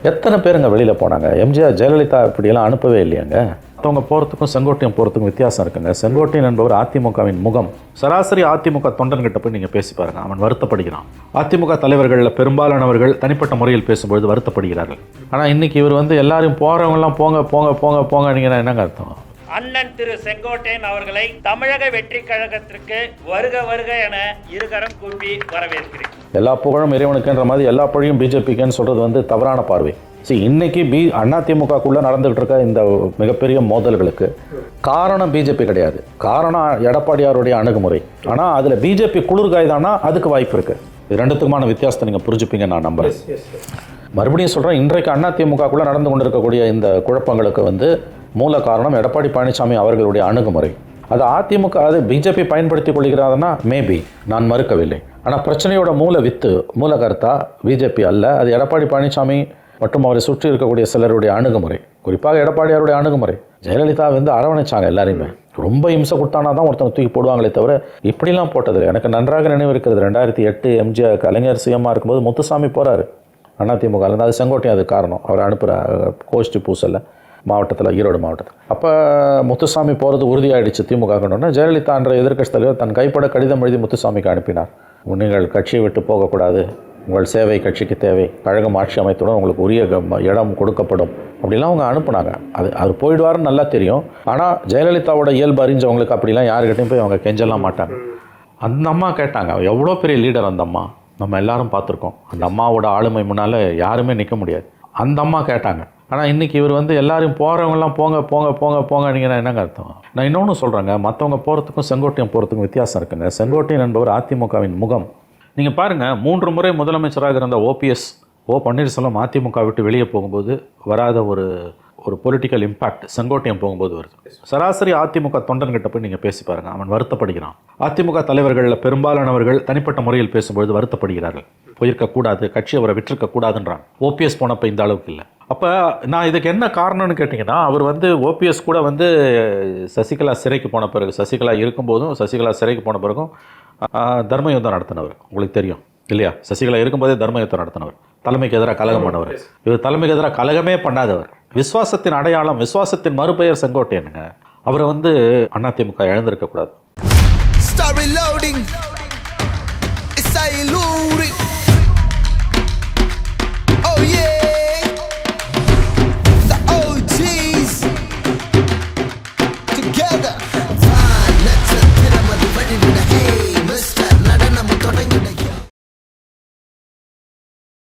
எத்தனை பேருங்க வெளியில் போனாங்க? எம்ஜிஆர் ஜெயலலிதா இப்படியெல்லாம் அனுப்பவே இல்லையாங்க. மற்றவங்க போகிறதுக்கும் செங்கோட்டையன் போகிறதுக்கும் வித்தியாசம் இருக்குங்க. செங்கோட்டையன் என்பவர் அதிமுகவின் முகம். சராசரி அதிமுக தொண்டன்கிட்ட போய் நீங்கள் பேசி பாருங்கள், அவன் வருத்தப்படுகிறான். அதிமுக தலைவர்களில் பெரும்பாலானவர்கள் தனிப்பட்ட முறையில் பேசும்பொழுது வருத்தப்படுகிறார்கள். ஆனால் இன்றைக்கி இவர் எல்லாரையும் போகிறவங்கலாம் போங்க போங்க போங்க போங்க நீங்கள் என்னங்க அர்த்தம்? அண்ணன் திரு செங்கோட்டையன் அவர்களை தமிழக வெற்றி கழகத்திற்கு வருக வருக என இருகரம் கூப்பி வரவேற்கிறேன். எல்லா புகழும் இறைவனுக்குன்ற மாதிரி எல்லா பழியும் பிஜேபிக்குன்னு சொல்கிறது தவறான பார்வை. இன்னைக்கு அதிமுகக்குள்ள நடந்துகிட்டு இருக்க இந்த மிகப்பெரிய மோதல்களுக்கு காரணம் பிஜேபி கிடையாது, காரணம் எடப்பாடியாருடைய அணுகுமுறை. ஆனால் அதில் பிஜேபி குளிர்காய்தானா அதுக்கு வாய்ப்பு இருக்கு. இது ரெண்டுத்துக்குமான வித்தியாசத்தை நீங்கள் புரிஞ்சுப்பீங்க நான் நம்புறேன். மறுபடியும் சொல்கிறேன், இன்றைக்கு அதிமுகக்குள்ள நடந்து கொண்டிருக்கக்கூடிய இந்த குழப்பங்களுக்கு மூல காரணம் எடப்பாடி பழனிசாமி அவர்களுடைய அணுகுமுறை. அது அதிமுக அது பிஜேபி பயன்படுத்தி கொள்கிறாதுன்னா மேபி நான் மறுக்கவில்லை. ஆனால் பிரச்சனையோட மூல கருத்தா பிஜேபி அல்ல, அது எடப்பாடி பழனிசாமி மற்றும் அவரை சுற்றி இருக்கக்கூடிய சிலருடைய அணுகுமுறை, குறிப்பாக எடப்பாடியாருடைய அணுகுமுறை. ஜெயலலிதா அரவணைச்சாங்க எல்லாரையுமே, ரொம்ப இம்சை கொடுத்தானா தான் ஒருத்தவங்க தூக்கி போடுவாங்களே தவிர இப்படிலாம் போட்டது எனக்கு நன்றாக நினைவு இருக்கிறது. 2008 எம்ஜிஆர் கலைஞர் சிஎம்மாக இருக்கும்போது முத்துசாமி போகிறாரு அதிமுக, அது செங்கோட்டையன் அது காரணம். அவர் அனுப்புகிற கோஷ்டி பூசலில் மாவட்டத்தில், ஈரோடு மாவட்டத்தில். அப்போ முத்துசாமி போகிறது உறுதியாயிடுச்சு திமுகன்னு. ஜெயலலிதா என்ற எதிர்க்கட்சி தலைவர் தன் கைப்பட கடிதம் எழுதி முத்துசாமிக்கு அனுப்பினார். நீங்கள் கட்சியை விட்டு போகக்கூடாது, உங்கள் சேவை கட்சிக்கு தேவை, கழகம் ஆட்சி அமைத்துடன் உங்களுக்கு உரிய இடம் கொடுக்கப்படும் அப்படிலாம் அவங்க அனுப்புனாங்க. அவர் போயிடுவாருன்னு நல்லா தெரியும். ஆனால் ஜெயலலிதாவோட இயல்பு அறிஞ்சவங்களுக்கு அப்படிலாம் யாருக்கிட்டையும் போய் அவங்க கெஞ்சலாம் மாட்டாங்க. அந்த அம்மா கேட்டாங்க, எவ்வளோ பெரிய லீடர் அந்த அம்மா, நம்ம எல்லாரும் பார்த்துருக்கோம். அந்த அம்மாவோட ஆளுமை முன்னால் யாருமே நிற்க முடியாது. அந்த அம்மா கேட்டாங்க. ஆனால் இன்றைக்கி இவர் எல்லாரையும் போகிறவங்கலாம் போங்க போங்க போங்க போங்க நீங்கள் என்னங்க அர்த்தம்? நான் இன்னொன்று சொல்கிறேங்க, மற்றவங்க போகிறதுக்கும் செங்கோட்டையன் போகிறதுக்கும் வித்தியாசம் இருக்குங்க. செங்கோட்டையன் என்பவர் அதிமுகவின் முகம். நீங்கள் பாருங்கள், 3 முறை முதலமைச்சராக இருந்த ஓ பன்னீர்செல்வம் அதிமுக விட்டு வெளியே போகும்போது வராத ஒரு பொலிட்டிக்கல் இம்பாக்ட் செங்கோட்டையன் போகும்போது வருது. சராசரி அதிமுக தொண்டன்கிட்ட போய் நீங்கள் பேசி பாருங்கள், அவன் வருத்தப்படுகிறான். அதிமுக தலைவர்களில் பெரும்பாலானவர்கள் தனிப்பட்ட முறையில் பேசும்பொழுது வருத்தப்படுகிறார்கள். போயிருக்கக்கூடாது, கட்சி அவரை விட்டுருக்கக்கூடாதுன்றான். ஓபிஎஸ் போனப்போ இந்த அளவுக்கு இல்லை. அப்போ நான் இதுக்கு என்ன காரணம்னு கேட்டிங்கன்னா, அவர் ஓபிஎஸ் கூட சசிகலா சிறைக்கு போன பிறகு, சசிகலா இருக்கும்போதும் சசிகலா சிறைக்கு போன பிறகும் தர்ம யுத்தம் நடத்தினவர் உங்களுக்கு தெரியும் இல்லையா? சசிகலா இருக்கும்போதே தர்ம யுத்தம் நடத்தினவர், தலைமைக்கு எதிராக கலகம் பண்ணவர். இவர் தலைமைக்கு எதிராக கலகமே பண்ணாதவர். விசுவாசத்தின் அடையாளம், விசுவாசத்தின் மறுபெயர் செங்கோட்டையனுங்க. அவரை அதிமுக இழந்திருக்கக்கூடாது.